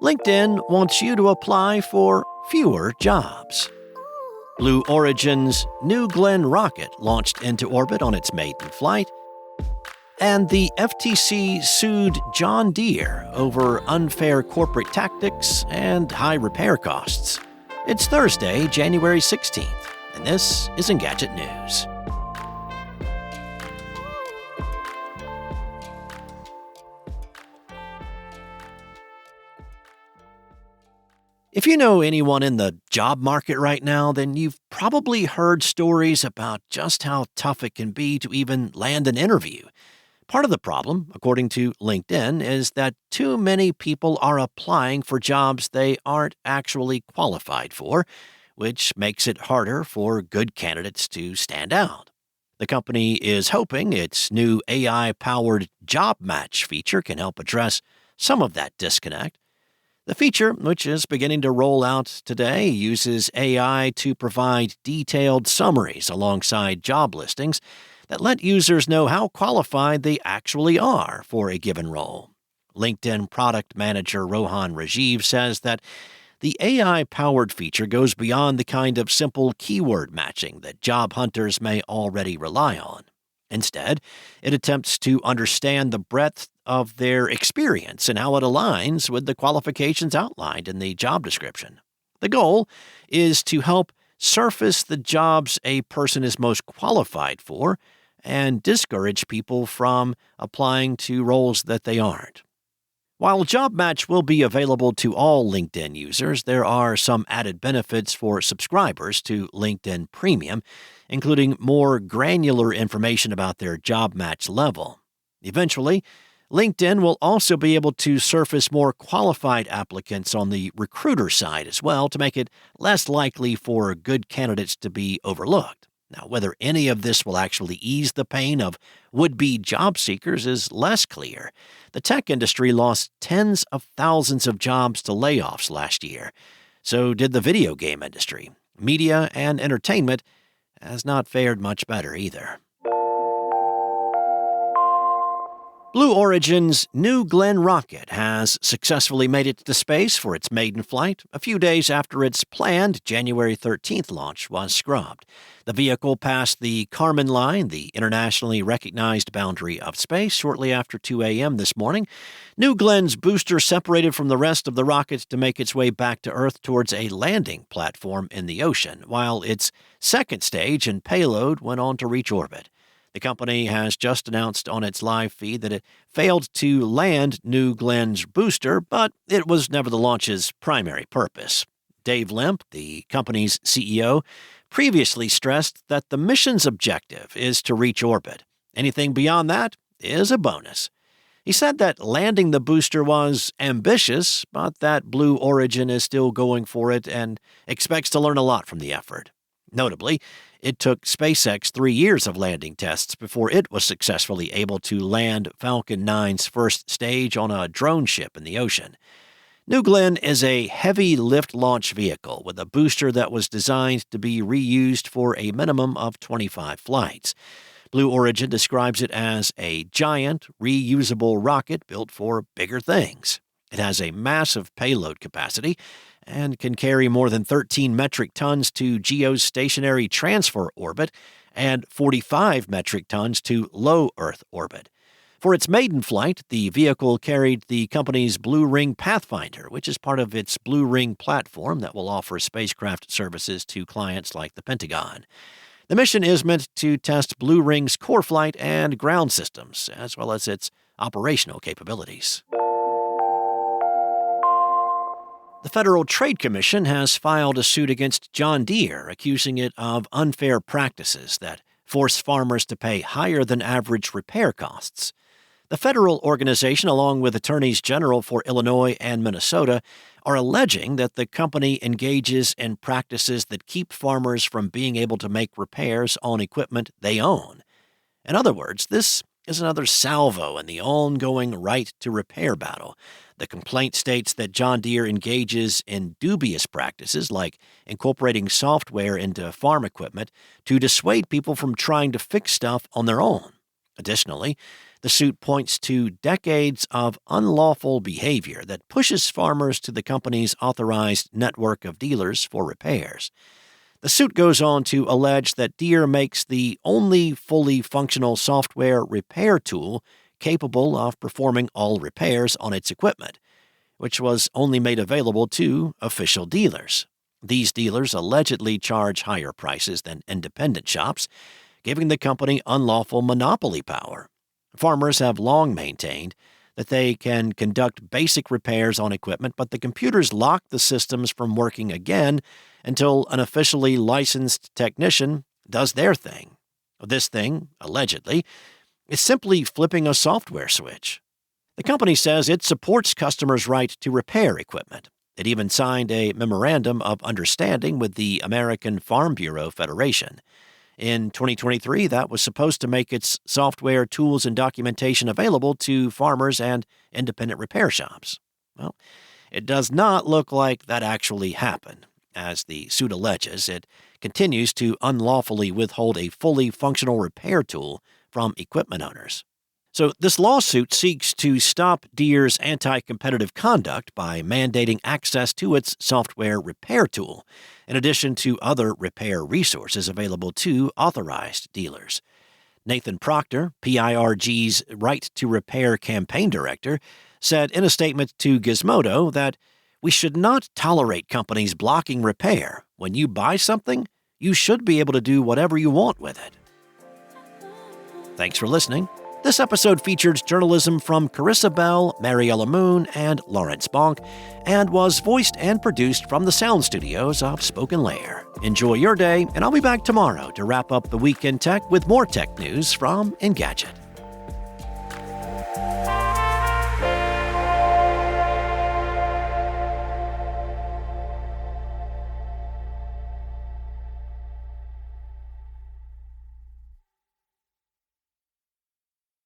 LinkedIn wants you to apply for fewer jobs. Blue Origin's New Glenn rocket launched into orbit on its maiden flight. And the FTC sued John Deere over unfair corporate tactics and high repair costs. It's Thursday, January 16th, and this is Engadget News. If you know anyone in the job market right now, then you've probably heard stories about just how tough it can be to even land an interview. Part of the problem, according to LinkedIn, is that too many people are applying for jobs they aren't actually qualified for, which makes it harder for good candidates to stand out. The company is hoping its new AI-powered job match feature can help address some of that disconnect. The feature, which is beginning to roll out today, uses AI to provide detailed summaries alongside job listings that let users know how qualified they actually are for a given role. LinkedIn product manager Rohan Rajiv says that the AI-powered feature goes beyond the kind of simple keyword matching that job hunters may already rely on. Instead, it attempts to understand the breadth of their experience and how it aligns with the qualifications outlined in the job description. The goal is to help surface the jobs a person is most qualified for and discourage people from applying to roles that they aren't. While Job Match will be available to all LinkedIn users, there are some added benefits for subscribers to LinkedIn Premium, including more granular information about their job match level. Eventually, LinkedIn will also be able to surface more qualified applicants on the recruiter side as well to make it less likely for good candidates to be overlooked. Now, whether any of this will actually ease the pain of would-be job seekers is less clear. The tech industry lost tens of thousands of jobs to layoffs last year. So did the video game industry. Media and entertainment has not fared much better either. Blue Origin's New Glenn rocket has successfully made it to space for its maiden flight a few days after its planned January 13th launch was scrubbed. The vehicle passed the Kármán line, the internationally recognized boundary of space, shortly after 2 a.m. this morning. New Glenn's booster separated from the rest of the rocket to make its way back to Earth towards a landing platform in the ocean, while its second stage and payload went on to reach orbit. The company has just announced on its live feed that it failed to land New Glenn's booster, but it was never the launch's primary purpose. Dave Limp, the company's CEO, previously stressed that the mission's objective is to reach orbit. Anything beyond that is a bonus. He said that landing the booster was ambitious, but that Blue Origin is still going for it and expects to learn a lot from the effort. Notably, it took SpaceX 3 years of landing tests before it was successfully able to land Falcon 9's first stage on a drone ship in the ocean. New Glenn is a heavy lift launch vehicle with a booster that was designed to be reused for a minimum of 25 flights. Blue Origin describes it as a giant, reusable rocket built for bigger things. It has a massive payload capacity and can carry more than 13 metric tons to geostationary transfer orbit and 45 metric tons to low Earth orbit. For its maiden flight, the vehicle carried the company's Blue Ring Pathfinder, which is part of its Blue Ring platform that will offer spacecraft services to clients like the Pentagon. The mission is meant to test Blue Ring's core flight and ground systems, as well as its operational capabilities. The Federal Trade Commission has filed a suit against John Deere, accusing it of unfair practices that force farmers to pay higher than average repair costs. The federal organization, along with attorneys general for Illinois and Minnesota, are alleging that the company engages in practices that keep farmers from being able to make repairs on equipment they own. In other words, this is another salvo in the ongoing right to repair battle. The complaint states that John Deere engages in dubious practices like incorporating software into farm equipment to dissuade people from trying to fix stuff on their own. Additionally, The suit points to decades of unlawful behavior that pushes farmers to the company's authorized network of dealers for repairs. The suit goes on to allege that Deere makes the only fully functional software repair tool capable of performing all repairs on its equipment, which was only made available to official dealers. These dealers allegedly charge higher prices than independent shops, giving the company unlawful monopoly power. Farmers have long maintained that they can conduct basic repairs on equipment, but the computers lock the systems from working again until an officially licensed technician does their thing. This thing, allegedly, is simply flipping a software switch. The company says it supports customers' right to repair equipment. It even signed a memorandum of understanding with the American Farm Bureau Federation. In 2023, that was supposed to make its software, tools, and documentation available to farmers and independent repair shops. Well, it does not look like that actually happened. As the suit alleges, it continues to unlawfully withhold a fully functional repair tool from equipment owners. So this lawsuit seeks to stop Deere's anti-competitive conduct by mandating access to its software repair tool, in addition to other repair resources available to authorized dealers. Nathan Proctor, PIRG's Right to Repair campaign director, said in a statement to Gizmodo that we should not tolerate companies blocking repair. When you buy something, you should be able to do whatever you want with it. Thanks for listening. This episode featured journalism from Carissa Bell, Mariella Moon, and Lawrence Bonk, and was voiced and produced from the sound studios of Spoken Layer. Enjoy your day, and I'll be back tomorrow to wrap up the week in tech with more tech news from Engadget.